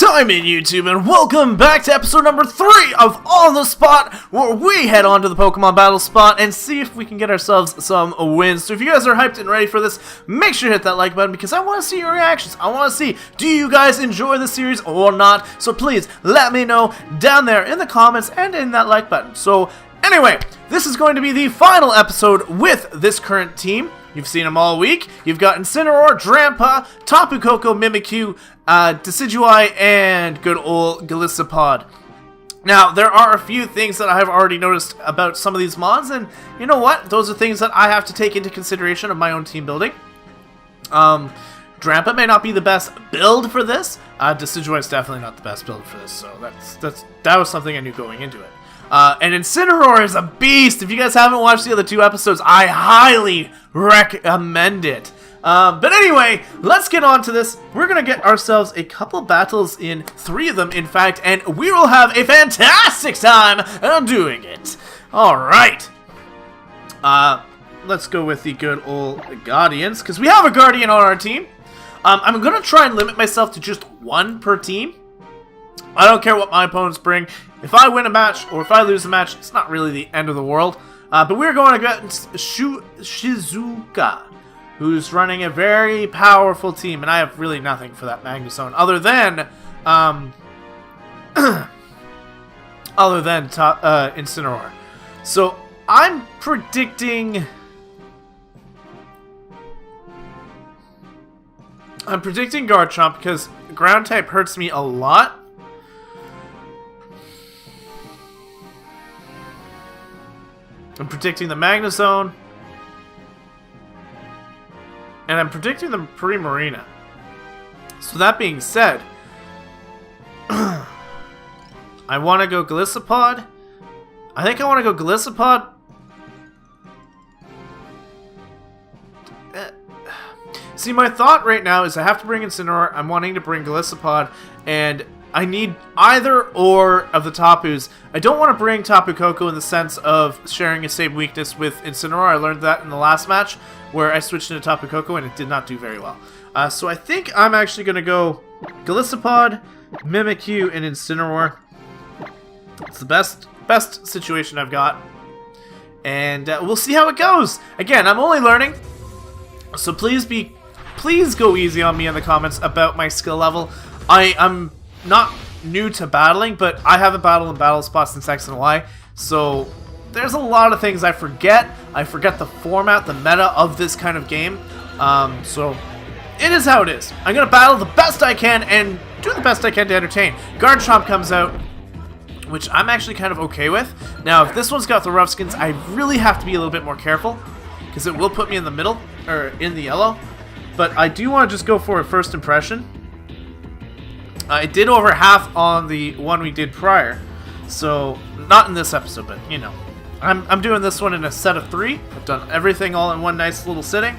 time in YouTube, and welcome back to episode number 3 of On the Spot, where we head on to the Pokemon Battle Spot and see if we can get ourselves some wins. So if you guys are hyped and ready for this, make sure to hit that like button because I want to see your reactions. I want to see, do you guys enjoy the series or not? So please let me know down there in the comments and in that like button. So anyway, this is going to be the final episode with this current team. You've seen them all week. You've got Incineroar, Drampa, Tapu Koko, Mimikyu, Decidueye, and good old Golisopod. Now, there are a few things that I have already noticed about some of these mods, and you know what? Those are things that I have to take into consideration of my own team building. Drampa may not be the best build for this. Decidueye is definitely not the best build for this, so that was something I knew going into it. And Incineroar is a beast. If you guys haven't watched the other 2 episodes, I highly recommend it. But anyway, let's get on to this. We're going to get ourselves a couple battles in, 3 of them in fact, and we will have a fantastic time doing it. Alright. Let's go with the good old Guardians, because we have a Guardian on our team. I'm going to try and limit myself to just 1 per team. I don't care what my opponents bring. If I win a match, or if I lose a match, it's not really the end of the world. But we're going to get Shizuka, who's running a very powerful team, and I have really nothing for that Magnezone, other than Incineroar. So I'm predicting Garchomp because ground type hurts me a lot. I'm predicting the Magnezone. And I'm predicting the Primarina. So that being said, I want to go Golisopod. I think I want to go Golisopod. See, my thought right now is I have to bring Incineroar. I'm wanting to bring Golisopod, and I need either or of the Tapus. I don't want to bring Tapu Koko in the sense of sharing a same weakness with Incineroar. I learned that in the last match where I switched into Tapu Koko and it did not do very well. So I think I'm actually going to go Golisopod, Mimikyu, and Incineroar. It's the best situation I've got. And we'll see how it goes. Again, I'm only learning. So please go easy on me in the comments about my skill level. I'm not new to battling, but I haven't battled in battle spots since X and Y, so there's a lot of things I forget. I forget the format, the meta of this kind of game. So it is how it is. I'm gonna battle the best I can and do the best I can to entertain. Garchomp comes out, which I'm actually kind of okay with. Now, if this one's got the rough skins, I really have to be a little bit more careful because it will put me in the middle or in the yellow. But I do want to just go for a first impression. I did over half on the one we did prior, so not in this episode, but you know, I'm doing this one in a set of 3. I've done everything all in one nice little sitting.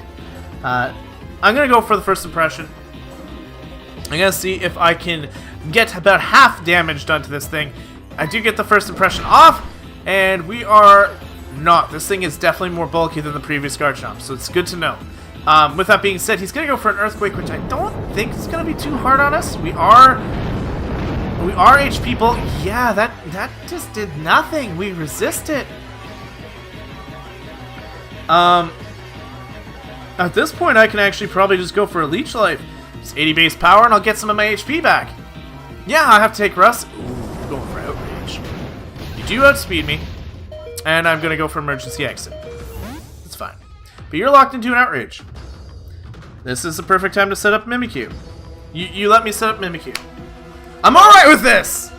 I'm gonna go for the first impression. I'm gonna see if I can get about half damage done to this thing. I do get the first impression off, and we are not. This thing is definitely more bulky than the previous Garchomp, so it's good to know. With that being said, he's going to go for an Earthquake, which I don't think is going to be too hard on us. We are HP bulk. Yeah, that just did nothing. We resist it. At this point, I can actually probably just go for a Leech Life. It's 80 base power, and I'll get some of my HP back. Yeah, I have to take Rust. Ooh, going for Outrage. You do outspeed me, and I'm going to go for Emergency Exit. It's fine. But you're locked into an Outrage. This is the perfect time to set up Mimikyu. You let me set up Mimikyu. I'm alright with this!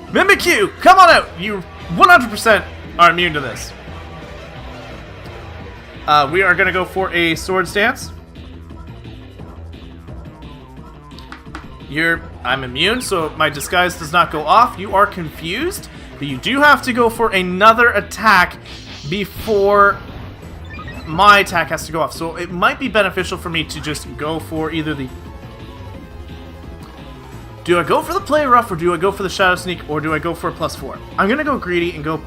Mimikyu, come on out! You 100% are immune to this. We are going to go for a Swords Dance. I'm immune, so my disguise does not go off. You are confused, but you do have to go for another attack before my attack has to go off. So it might be beneficial for me to just go for either the... Do I go for the Play Rough, or do I go for the Shadow Sneak, or do I go for a +4? I'm going to go greedy and go...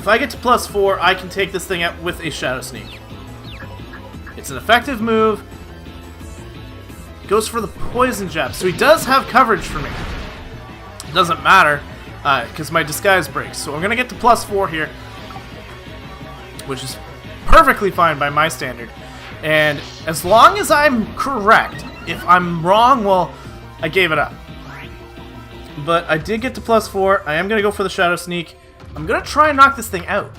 If I get to +4, I can take this thing out with a Shadow Sneak. It's an effective move. Goes for the poison jab, so he does have coverage for me. It doesn't matter, because my disguise breaks. So I'm going to get to +4 here, which is perfectly fine by my standard. And as long as I'm correct, if I'm wrong, well, I gave it up. But I did get to +4. I am going to go for the Shadow Sneak. I'm going to try and knock this thing out.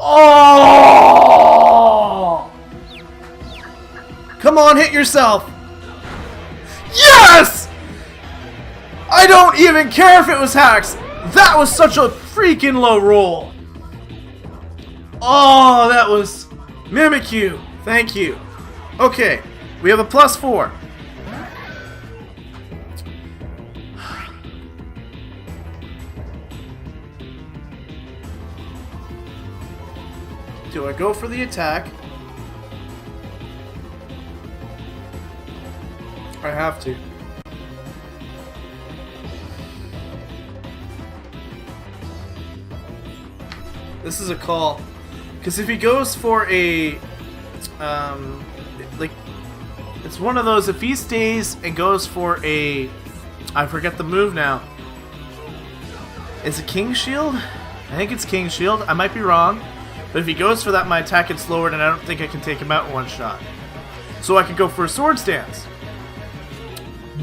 Oh! Come on, hit yourself. Yes! I don't even care if it was hacks. That was such a freaking low roll. Oh, that was Mimikyu. Thank you. Okay, we have a +4. Do I go for the attack? I have to. This is a call. Because if he goes for a... like... It's one of those, if he stays and goes for a... I forget the move now. Is it King Shield? I think it's King Shield. I might be wrong. But if he goes for that, my attack gets lowered, and I don't think I can take him out in one shot. So I could go for a Sword Stance.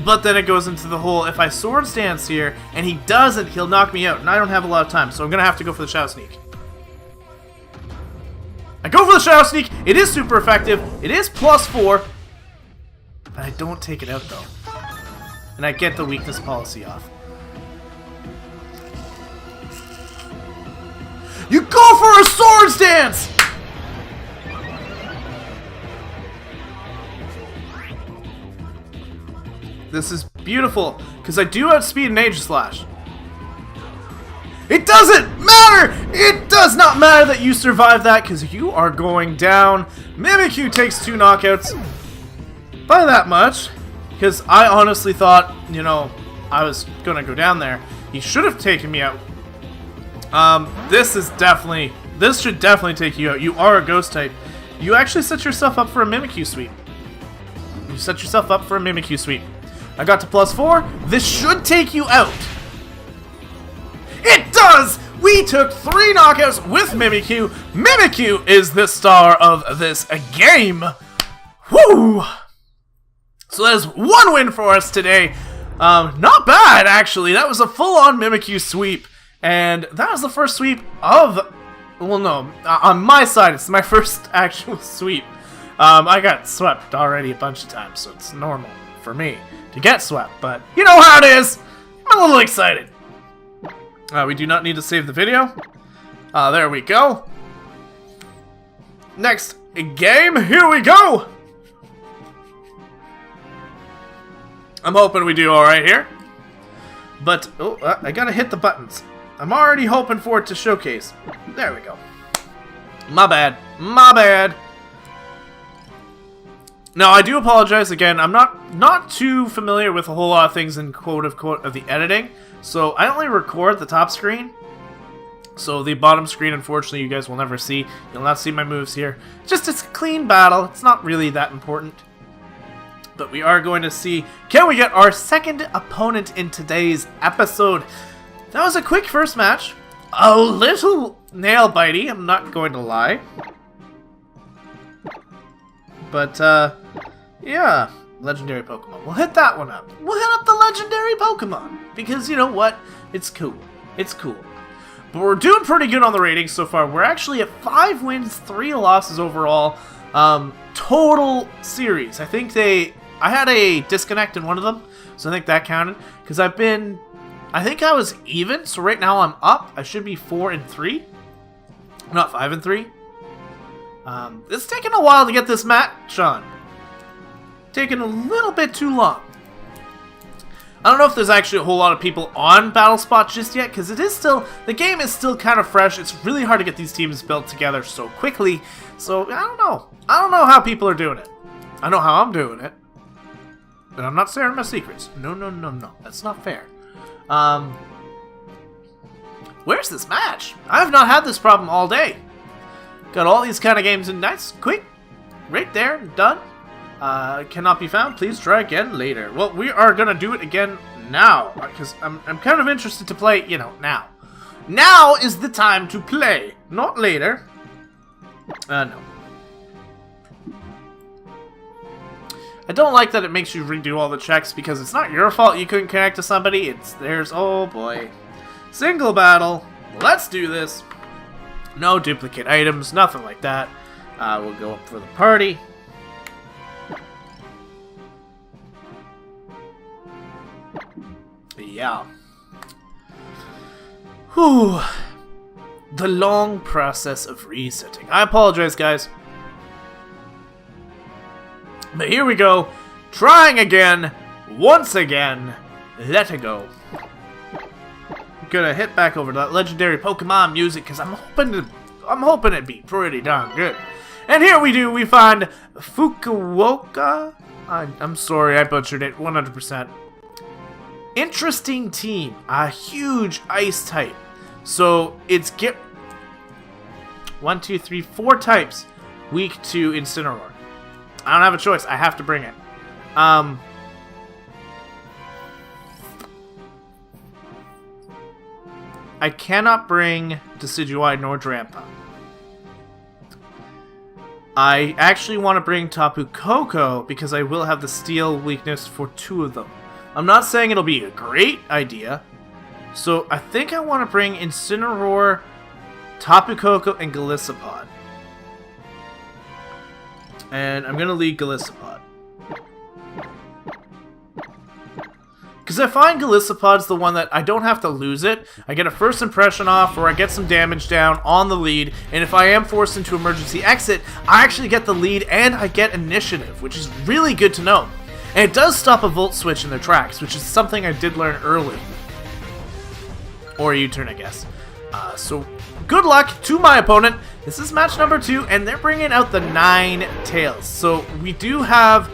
But then it goes into the whole, if I Sword Stance here, and he doesn't, he'll knock me out. And I don't have a lot of time, so I'm going to have to go for the Shadow Sneak. I go for the Shadow Sneak. It is super effective. It is +4. But I don't take it out, though. And I get the weakness policy off. You go for a Sword Stance! This is beautiful, because I do outspeed an Aegis Slash. It doesn't matter! It does not matter that you survive that, because you are going down. Mimikyu takes 2 knockouts. By that much, because I honestly thought, you know, I was going to go down there. He should have taken me out. This should definitely take you out. You are a ghost type. You actually set yourself up for a Mimikyu sweep. You set yourself up for a Mimikyu sweep. I got to +4. This should take you out. It does! We took 3 knockouts with Mimikyu. Mimikyu is the star of this game. Woo! So that is 1 win for us today. Not bad, actually. That was a full-on Mimikyu sweep. And that was the first sweep of... Well, no. On my side, it's my first actual sweep. I got swept already a bunch of times, so it's normal for me to get swept. But you know how it is. I'm a little excited. We do not need to save the video. There we go. Next game, here we go. I'm hoping we do alright here. But, I gotta hit the buttons. I'm already hoping for it to showcase. There we go. My bad. My bad. Now, I do apologize again. I'm not too familiar with a whole lot of things in quote-unquote of the editing. So, I only record the top screen. So, the bottom screen, unfortunately, you guys will never see. You'll not see my moves here. It's a clean battle. It's not really that important. But we are going to see, can we get our second opponent in today's episode? That was a quick first match. A little nail-bitey, I'm not going to lie. But, yeah. Legendary Pokemon. We'll hit that one up. We'll hit up the legendary Pokemon. Because, you know what? It's cool. It's cool. But we're doing pretty good on the ratings so far. We're actually at 5 wins, 3 losses overall. Total series. I had a disconnect in one of them. So I think that counted. Because I think I was even, so right now I'm up. I should be 4-3. Not 5-3. It's taken a while to get this match on. Taking a little bit too long. I don't know if there's actually a whole lot of people on BattleSpot just yet, because the game is still kind of fresh. It's really hard to get these teams built together so quickly. So, I don't know. I don't know how people are doing it. I know how I'm doing it. And I'm not sharing my secrets. No, no, no, no. That's not fair. Where's this match? I have not had this problem all day. Got all these kind of games in nice, quick, right there, done. Cannot be found. Please try again later. Well, we are gonna do it again now, because I'm kind of interested to play, you know, now. Now is the time to play, not later. No. I don't like that it makes you redo all the checks, because it's not your fault you couldn't connect to somebody. It's theirs. Oh boy. Single battle. Let's do this. No duplicate items, nothing like that. We'll go up for the party. Yeah. Whew. The long process of resetting. I apologize, guys. But here we go. Trying again. Once again. Let it go. Gonna hit back over to that legendary Pokemon music because I'm hoping it'd be pretty darn good. And here we find Fukuoka. I'm sorry, I butchered it 100%. Interesting team, a huge ice type. So it's 1, 2, 3, 4 types weak to Incineroar. I don't have a choice. I have to bring it. I cannot bring Decidueye nor Drampa. I actually want to bring Tapu Koko because I will have the steel weakness for 2 of them. I'm not saying it'll be a great idea. So I think I want to bring Incineroar, Tapu Koko, and Golisopod. And I'm going to lead Golisopod. Because I find Golisopod's the one that I don't have to lose it. I get a first impression off, or I get some damage down on the lead, and if I am forced into emergency exit, I actually get the lead and I get initiative, which is really good to know. And it does stop a Volt Switch in their tracks, which is something I did learn early. Or a U-turn, I guess. So, good luck to my opponent. This is match number 2, and they're bringing out the Ninetales. So, we do have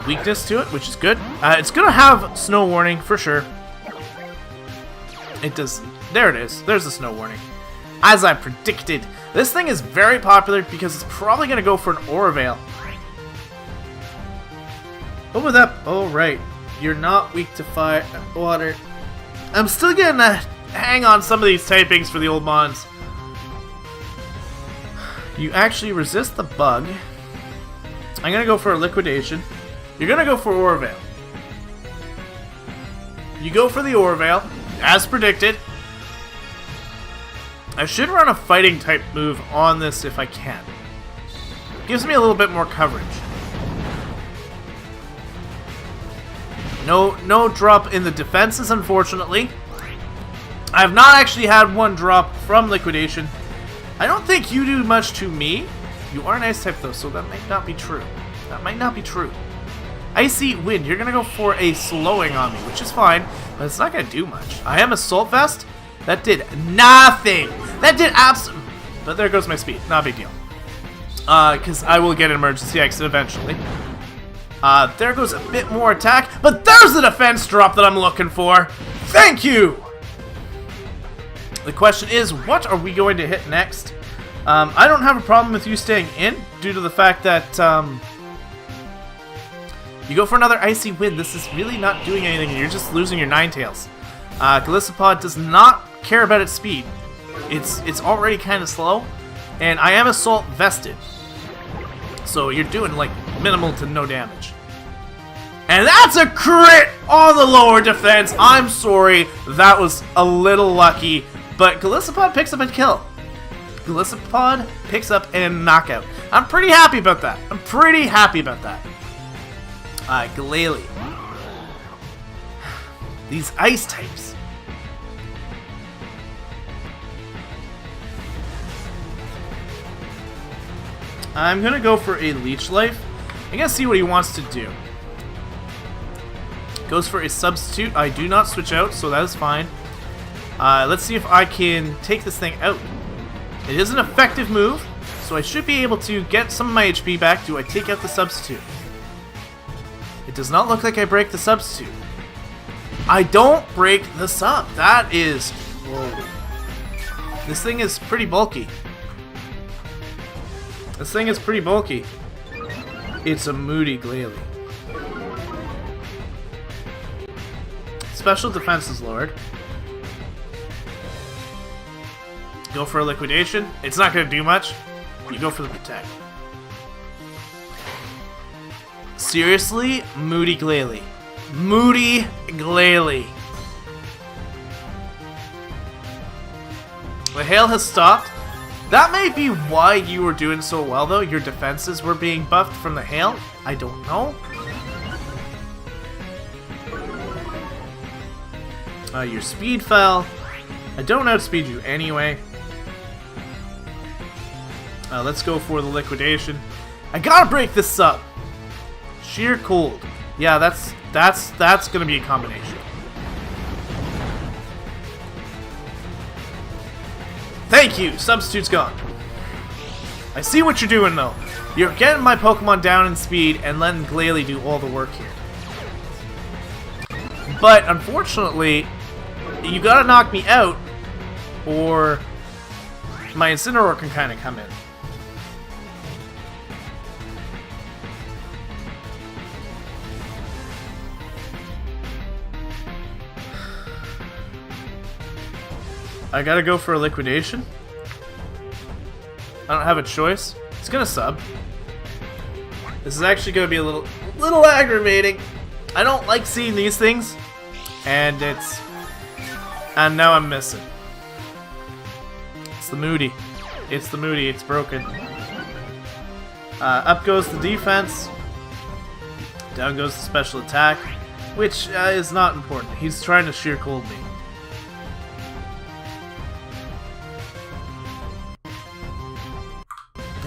weakness to it, which is good. It's going to have Snow Warning, for sure. It does. There it is. There's the Snow Warning. As I predicted. This thing is very popular because it's probably going to go for an Aura Veil. What was that? Oh, right. You're not weak to fire, water. I'm still getting to hang on some of these typings for the old mons. You actually resist the bug. I'm going to go for a Liquidation. You're going to go for Aura Veil. You go for the Aura Veil, as predicted. I should run a fighting type move on this if I can. Gives me a little bit more coverage. No drop in the defenses, unfortunately. I have not actually had one drop from Liquidation. I don't think you do much to me. You are an Ice type though, so that might not be true. That might not be true. Icy Wind, you're gonna go for a slowing on me, which is fine, but it's not gonna do much. I am Assault Vest. That did nothing. That did absolutely. But there goes my speed. Not a big deal. Because I will get an emergency exit eventually. There goes a bit more attack, but there's the defense drop that I'm looking for. Thank you! The question is, what are we going to hit next? I don't have a problem with you staying in, due to the fact that, you go for another Icy Wind. This is really not doing anything, you're just losing your Ninetales. Golisopod does not care about its speed. It's already kind of slow, and I am Assault Vested. So you're doing, like, minimal to no damage. And that's a crit on the lower defense. I'm sorry, that was a little lucky, but Golisopod picks up a kill. Golisopod picks up a knockout. I'm pretty happy about that. Glalie. These ice types. I'm gonna go for a Leech Life. I'm gonna see what he wants to do. Goes for a Substitute. I do not switch out, so that is fine. Let's see if I can take this thing out. It is an effective move, so I should be able to get some of my HP back. Do I take out the Substitute? It does not look like I break the substitute. I don't break the sub. That is... Whoa. This thing is pretty bulky. This thing is pretty bulky. It's a Moody Glalie. Special defense is lowered. Go for a liquidation. It's not going to do much. You go for the protect. Seriously? Moody Glalie. Moody Glalie. The hail has stopped. That may be why you were doing so well, though. Your defenses were being buffed from the hail. I don't know. Your speed fell. I don't outspeed you anyway. Let's go for the liquidation. I gotta break this up. Sheer cold. Yeah, that's gonna be a combination. Thank you! Substitute's gone. I see what you're doing, though. You're getting my Pokemon down in speed and letting Glalie do all the work here. But, unfortunately, you gotta knock me out, or my Incineroar can kind of come in. I gotta go for a liquidation. I don't have a choice. It's gonna sub. This is actually gonna be a little aggravating. I don't like seeing these things, and now I'm missing. It's the Moody. It's the Moody. It's broken. Up goes the defense. Down goes the special attack, which is not important. He's trying to sheer cold me.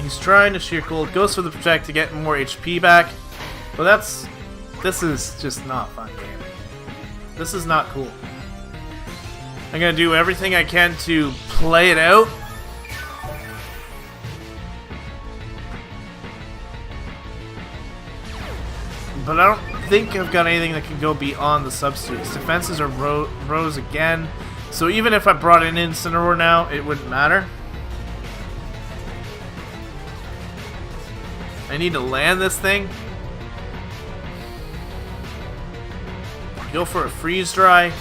He's trying to sheer cold. Goes for the protect to get more HP back. But this is just not fun game. This is not cool. I'm gonna do everything I can to play it out. But I don't think I've got anything that can go beyond the substitutes. Defenses are rose again. So even if I brought in Incineroar now, it wouldn't matter. I need to land this thing. Go for a freeze dry.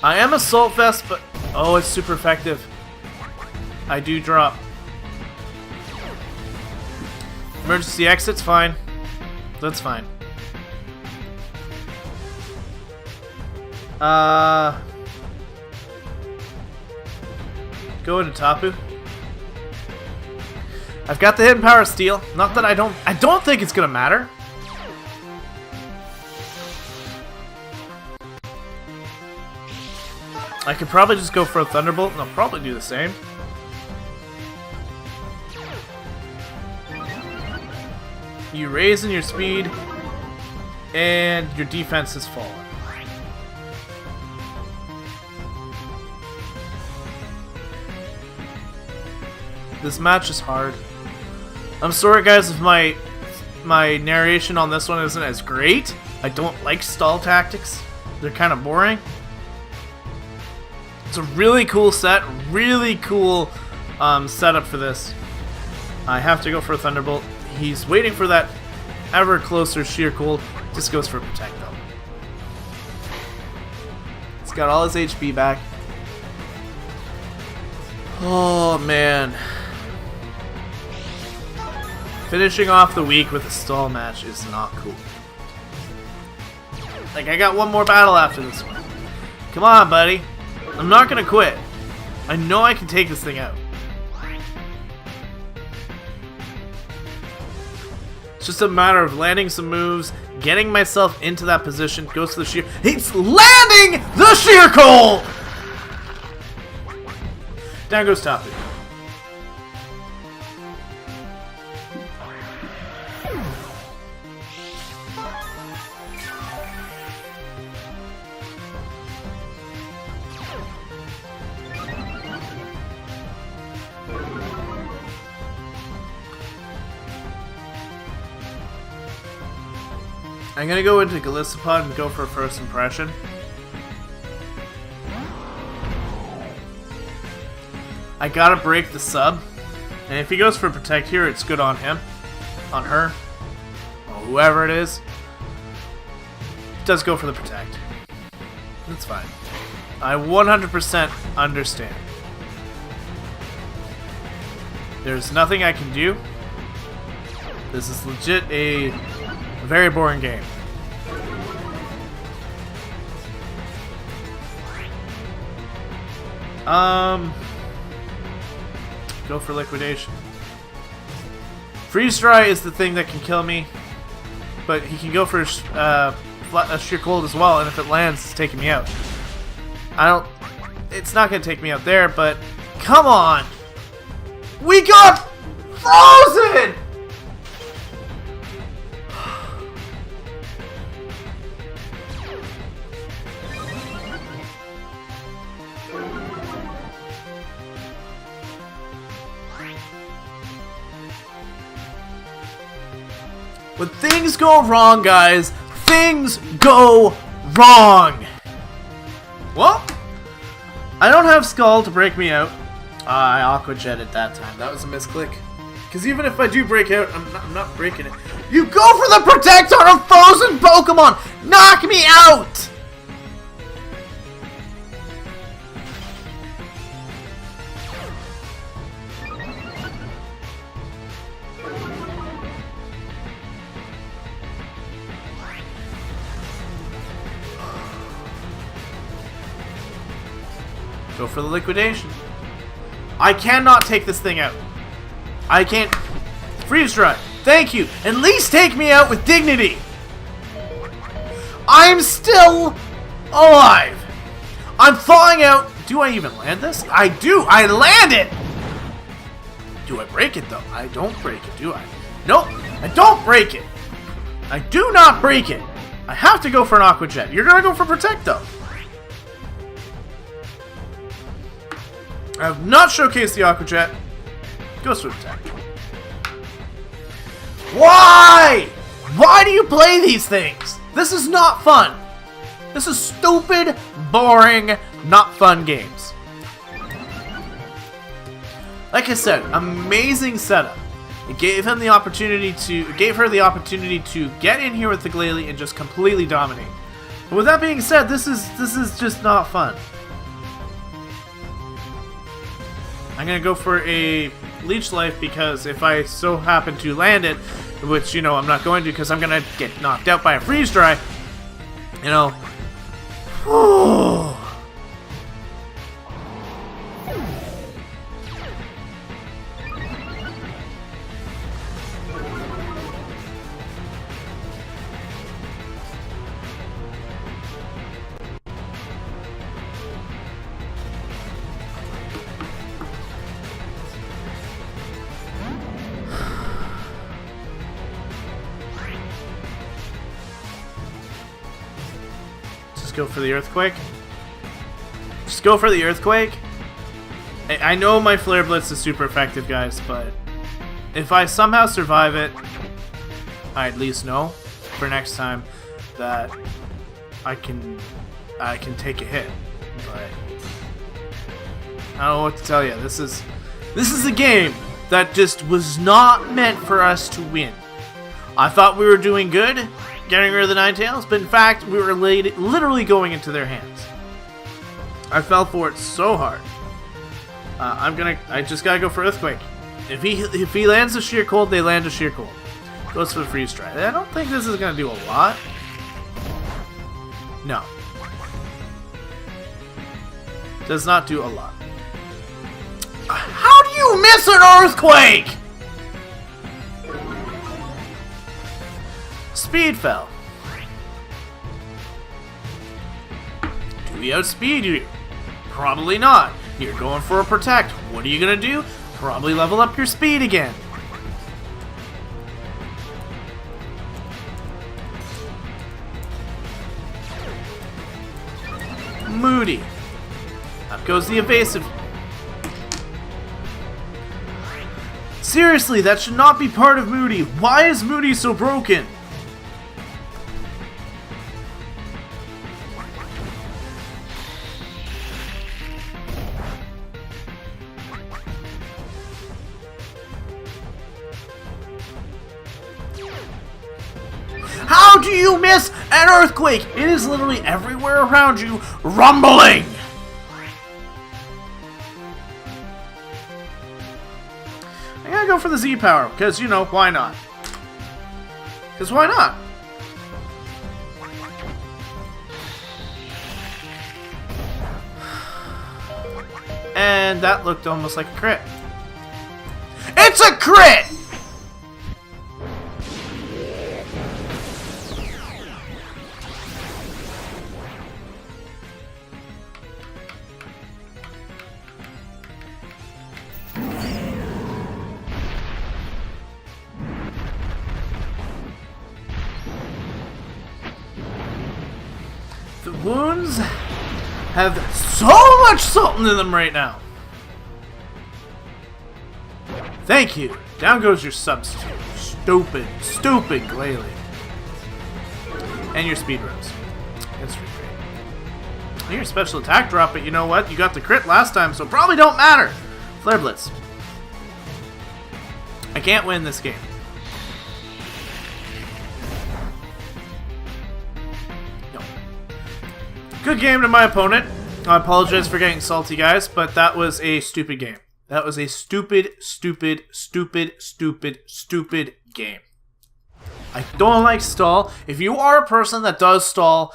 I am Assault Vest, but oh, it's super effective. I do drop. Emergency exit's fine. That's fine. Go into Tapu. I've got the Hidden Power Steel. Not that I don't think it's gonna matter. I could probably just go for a Thunderbolt, and I'll probably do the same. You raise in your speed, and your defense has fallen. This match is hard. I'm sorry guys if my narration on this one isn't as great. I don't like stall tactics. They're kind of boring. It's a really cool set, really cool setup for this. I have to go for a Thunderbolt. He's waiting for that ever closer sheer cold. Just goes for Protect though. He's got all his HP back. Oh man. Finishing off the week with a stall match is not cool. Like, I got one more battle after this one. Come on, buddy. I'm not gonna quit. I know I can take this thing out. It's just a matter of landing some moves, getting myself into that position, goes to the sheer... He's landing the sheer cold! Down goes Tapu. I'm gonna go into Galissapod and go for a first impression. I gotta break the sub. And if he goes for Protect here, it's good on him. On her. Or whoever it is. It does go for the Protect. That's fine. I 100% understand. There's nothing I can do. This is legit a very boring game. Go for liquidation. Freeze dry is the thing that can kill me, but he can go for a sheer cold as well, and if it lands, it's taking me out. It's not gonna take me out there, but come on! We got frozen! When things go wrong, guys, things go wrong! Well, I don't have Skull to break me out. I Aqua Jetted that time. That was a misclick. Because even if I do break out, I'm not breaking it. You go for the Protect on a frozen Pokemon! Knock me out! Go for the liquidation. I cannot take this thing out. I can't. Freeze dry. Thank you. At least take me out with dignity. I'm still alive. I'm thawing out. Do I even land this? I do. I land it. Do I break it though? I don't break it, do I? Nope. I don't break it. I do not break it. I have to go for an Aqua Jet. You're gonna go for Protect though. I have not showcased the Aqua Jet. Goes for Attack. Why? Why do you play these things? This is not fun. This is stupid, boring, not fun games. Like I said, amazing setup. It gave him the opportunity to, gave her the opportunity to get in here with the Glalie and just completely dominate. But with that being said, this is just not fun. I'm gonna go for a Leech Life because if I so happen to land it, which, you know, I'm not going to because I'm gonna get knocked out by a Freeze Dry, you know. Go for the Earthquake. Just go for the Earthquake. I know my Flare Blitz is super effective, guys, but if I somehow survive it, I at least know for next time that I can take a hit. But I don't know what to tell you. This is a game that just was not meant for us to win. I thought we were doing good, getting rid of the Ninetales, but in fact, we were literally going into their hands. I fell for it so hard. I just gotta go for Earthquake. If he lands a Sheer Cold, they land a Sheer Cold. Goes for the Freeze Dry. I don't think this is gonna do a lot. No. Does not do a lot. How do you miss an Earthquake? Speed fell. Do we outspeed you? Probably not. You're going for a Protect. What are you gonna do? Probably level up your speed again. Moody. Up goes the Evasive. Seriously, that should not be part of Moody. Why is Moody so broken? do you miss an earthquake? It is literally everywhere around you, rumbling. I gotta go for the Z power, because, you know, why not? Because why not? And that looked almost like a crit. It's a crit! The wounds have so much salt in them right now. Thank you. Down goes your substitute. Stupid, stupid Glalie. And your speed rose. That's pretty great. And your special attack drop, but you know what? You got the crit last time, so it probably don't matter. Flare Blitz. I can't win this game. No. Good game to my opponent. I apologize for getting salty, guys, but that was a stupid game. That was a stupid, stupid, stupid, stupid, stupid game. I don't like stall. If you are a person that does stall,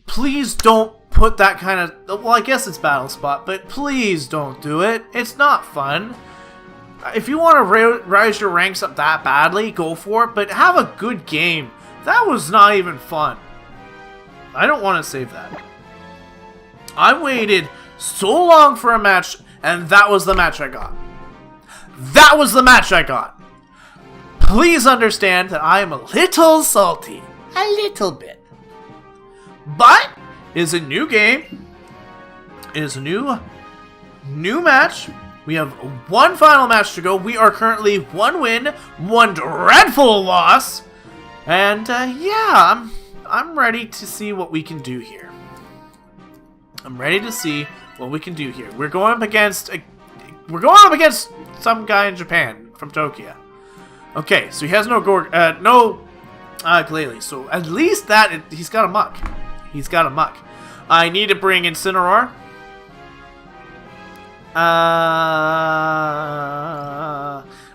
please don't put that kind of... Well, I guess it's Battle Spot, but please don't do it. It's not fun. If you want to rise your ranks up that badly, go for it, but have a good game. That was not even fun. I don't want to save that. I waited so long for a match, and that was the match I got. That was the match I got. Please understand that I am a little salty. A little bit. But it is a new game. It is a new match. We have one final match to go. We are currently 1 win, 1 dreadful loss. And yeah, I'm ready to see what we can do here. I'm ready to see what we can do here. We're going up against some guy in Japan from Tokyo. Okay, so he has no Glalie. So at least he's got a muck. He's got a muck. I need to bring Incineroar.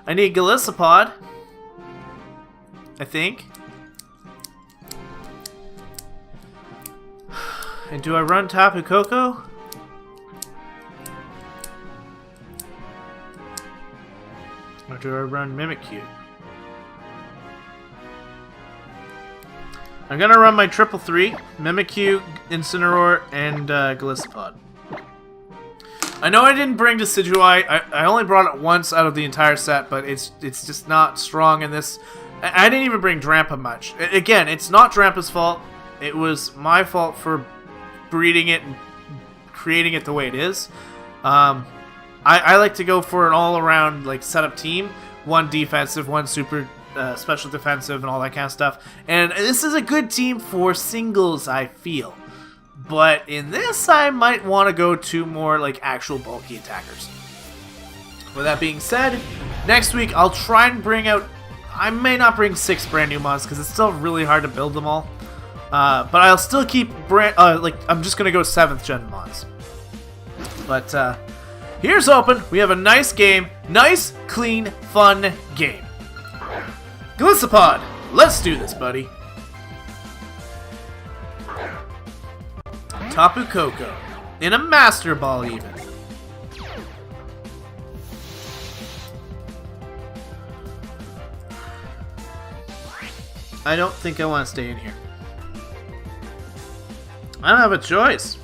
I need Golisopod, I think. And do I run Tapu Koko? Or do I run Mimikyu? I'm gonna run my 3-3, Mimikyu, Incineroar, and Golisopod. I know I didn't bring Decidueye. I only brought it once out of the entire set, but it's just not strong in this. I didn't even bring Drampa much. Again, it's not Drampa's fault. It was my fault for breeding it and creating it the way it is. I like to go for an all-around like setup team. One defensive, one super special defensive, and all that kind of stuff. And this is a good team for singles, I feel. But in this, I might want to go to more like actual bulky attackers. With that being said, next week I'll try and bring out... I may not bring 6 brand new mods because it's still really hard to build them all. But I'll still keep I'm just gonna go 7th gen mods. But here's hoping we have a nice game, nice, clean, fun game. Golisopod, let's do this, buddy. Tapu Koko in a Master Ball, even. I don't think I want to stay in here. I don't have a choice.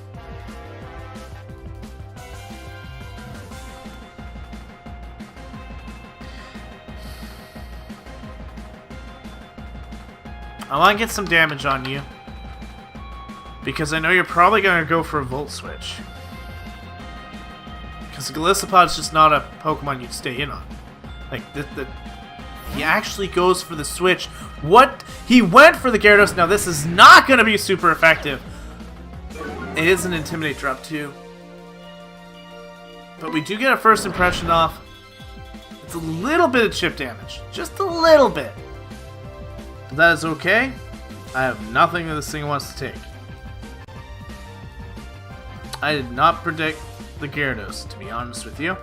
I want to get some damage on you. Because I know you're probably going to go for a Volt Switch. Because Golisopod's just not a Pokemon you'd stay in on. Like, he actually goes for the Switch. What? He went for the Gyarados. Now, this is not going to be super effective. It is an Intimidate drop, too. But we do get a first impression off. It's a little bit of chip damage. Just a little bit. A That is okay. I have nothing that this thing wants to take. I did not predict the Gyarados, to be honest with you.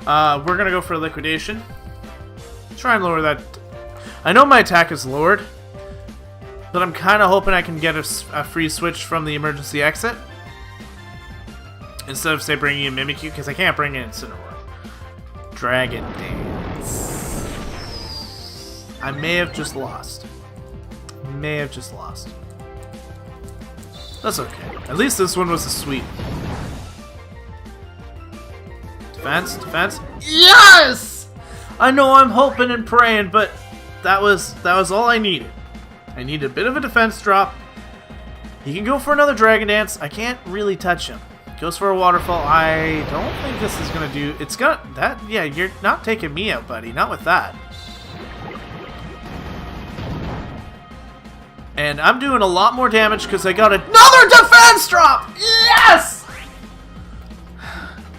We're going to go for a liquidation. Try and lower that. I know my attack is lowered, but I'm kind of hoping I can get a free switch from the emergency exit. Instead of, say, bringing in Mimikyu, because I can't bring in Incineroar. Dragon Dance. I may have just lost. That's okay. At least this one was a sweep. Defense, defense. Yes! I know I'm hoping and praying, but that was all I needed. I need a bit of a defense drop. He can go for another Dragon Dance. I can't really touch him. Goes for a Waterfall. I don't think this is gonna do. It's gonna that. Yeah, you're not taking me out, buddy. Not with that. And I'm doing a lot more damage because I got another defense drop. Yes.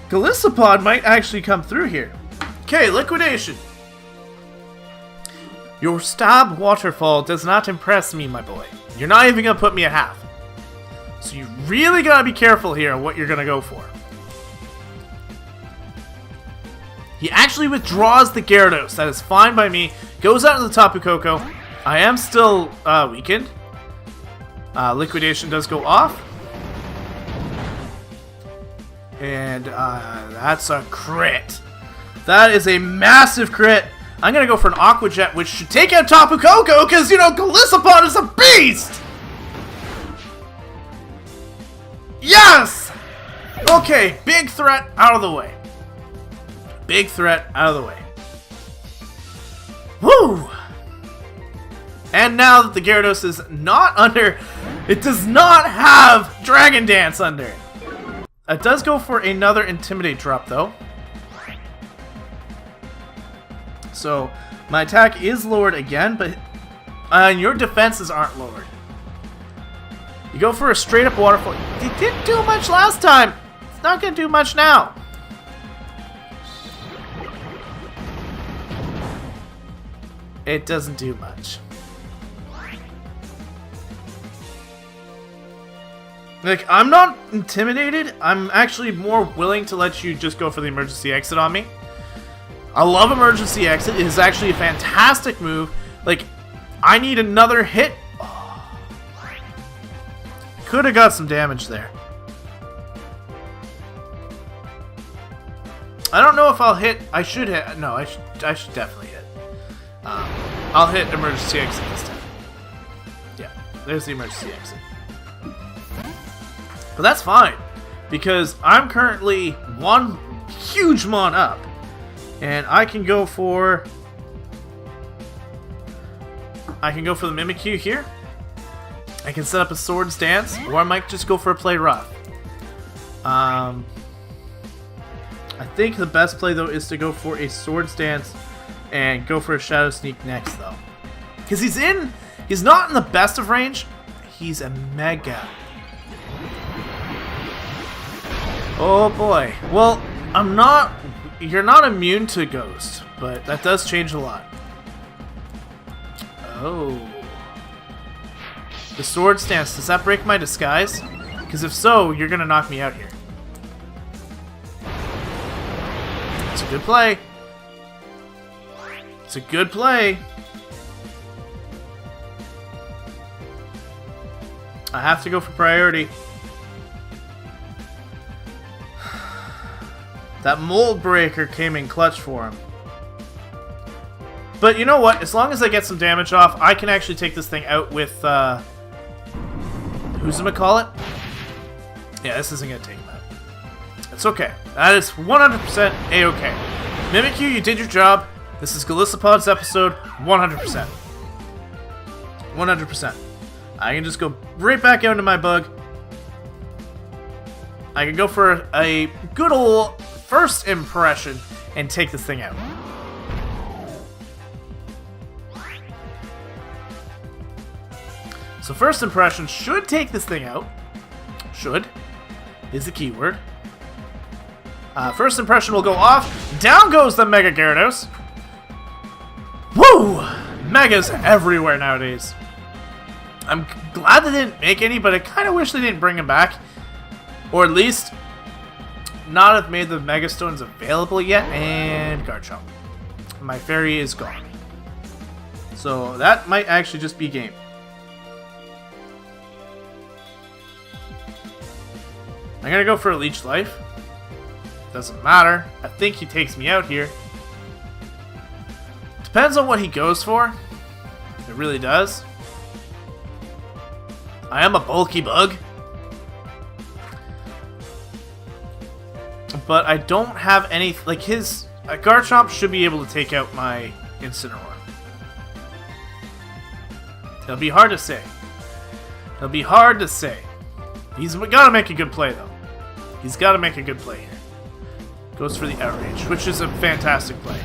Golisopod might actually come through here. Okay, liquidation. Your stab waterfall does not impress me, my boy. You're not even gonna put me at half. So you really gotta be careful here on what you're gonna go for. He actually withdraws the Gyarados. That is fine by me. Goes out to the Tapu Koko. I am still weakened. Liquidation does go off. And that's a crit. That is a massive crit. I'm gonna go for an Aqua Jet, which should take out Tapu Koko, because, you know, Golisopod is a beast! Yes! Okay, big threat out of the way. Big threat out of the way. Woo! And now that the Gyarados is not under... It does not have Dragon Dance under it. It does go for another Intimidate drop, though. So, my attack is lowered again, but your defenses aren't lowered. You go for a straight-up Waterfall. It didn't do much last time. It's not going to do much now. It doesn't do much. Like, I'm not intimidated. I'm actually more willing to let you just go for the emergency exit on me. I love emergency exit. It is actually a fantastic move. Like, I need another hit. Oh. Could have got some damage there. I don't know if I'll hit. I should hit. No, I should definitely hit. I'll hit emergency exit this time. Yeah, there's the emergency exit. But that's fine, because I'm currently one huge mon up. And I can go for the Mimikyu here. I can set up a Sword Stance, or I might just go for a Play Rough. I think the best play, though, is to go for a Sword Stance and go for a Shadow Sneak next, though. Because he's not in the best of range. He's a Mega. Oh boy. Well, you're not immune to Ghost, but that does change a lot. Oh. The Sword Stance, does that break my disguise? Because if so, you're going to knock me out here. It's a good play. It's a good play. I have to go for priority. That Mold Breaker came in clutch for him. But you know what? As long as I get some damage off, I can actually take this thing out with, who's-it-ma-call-it? Yeah, this isn't going to take him out. It's okay. That is 100% A-okay. Mimikyu, you did your job. This is Golisopod's episode. 100%. 100%. I can just go right back out into my bug. I can go for a good old first impression and take this thing out. So first impression should take this thing out. Should is the keyword. First impression will go off. Down goes the Mega Gyarados. Woo! Megas everywhere nowadays. I'm glad they didn't make any, but I kind of wish they didn't bring them back. Or at least not have made the Mega Stones available yet. And Garchomp. My fairy is gone. So that might actually just be game. I'm gonna go for a Leech Life. Doesn't matter. I think he takes me out here. Depends on what he goes for. It really does. I am a bulky bug. But I don't have any... Like, his... Garchomp should be able to take out my Incineroar. It'll be hard to say. It'll be hard to say. He's gotta make a good play, though. He's gotta make a good play here. Goes for the Outrage, which is a fantastic play.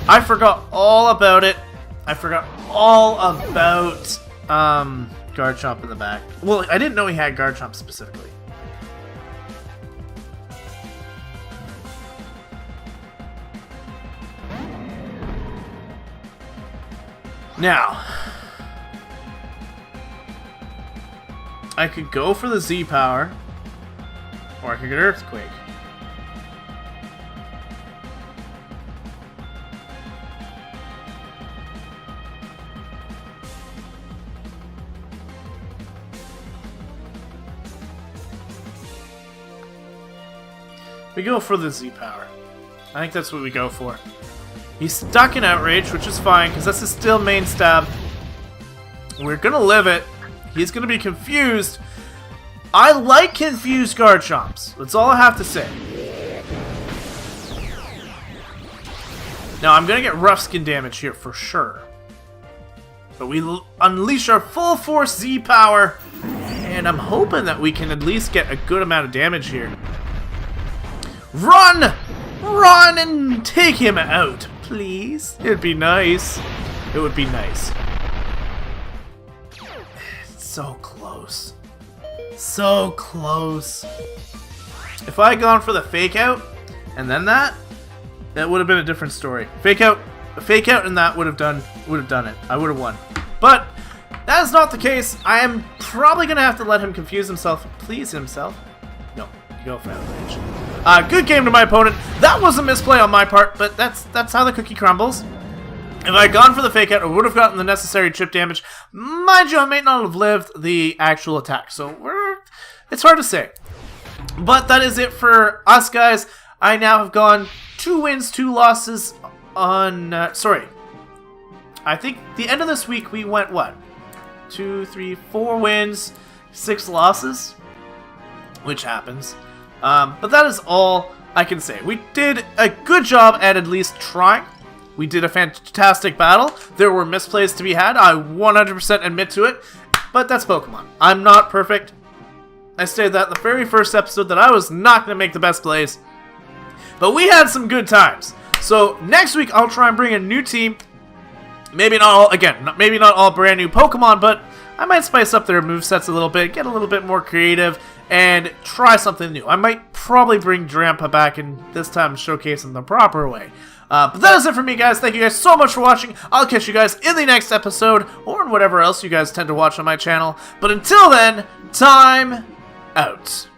I forgot all about it. I forgot all about Garchomp in the back. Well, I didn't know he had Garchomp specifically. Now, I could go for the Z power, or I could get Earthquake. We go for the Z power. I think that's what we go for. He's stuck in Outrage, which is fine, because that's his still main stab. We're gonna live it. He's gonna be confused. I like confused Garchomps. That's all I have to say. Now, I'm gonna get rough skin damage here for sure. But we unleash our full force Z power, and I'm hoping that we can at least get a good amount of damage here. Run! Run and take him out, please. It'd be nice. It would be nice. So close. So close. If I had gone for the fake out and then that would have been a different story. Fake out and that would have done it. I would have won. But that is not the case. I am probably gonna have to let him confuse himself, please himself. No, you go for Outrage. Good game to my opponent. That was a misplay on my part, but that's how the cookie crumbles. If I had gone for the fake out, I would have gotten the necessary chip damage. Mind you, I may not have lived the actual attack, so it's hard to say. But that is it for us, guys. I now have gone 2 wins, 2 losses on... sorry. I think the end of this week we went, what? 2, 3, 4 wins, 6 losses? Which happens. But that is all I can say. We did a good job at least trying. We did a fantastic battle. There were misplays to be had. I 100% admit to it. But that's Pokemon. I'm not perfect. I stated that in the very first episode that I was not going to make the best plays. But we had some good times. So next week I'll try and bring a new team. Maybe not all, again, maybe not all brand new Pokemon, but I might spice up their movesets a little bit, get a little bit more creative, and try something new. I might probably bring Drampa back and this time showcase in the proper way. But that is it for me, guys. Thank you guys so much for watching. I'll catch you guys in the next episode, or in whatever else you guys tend to watch on my channel. But until then, time out.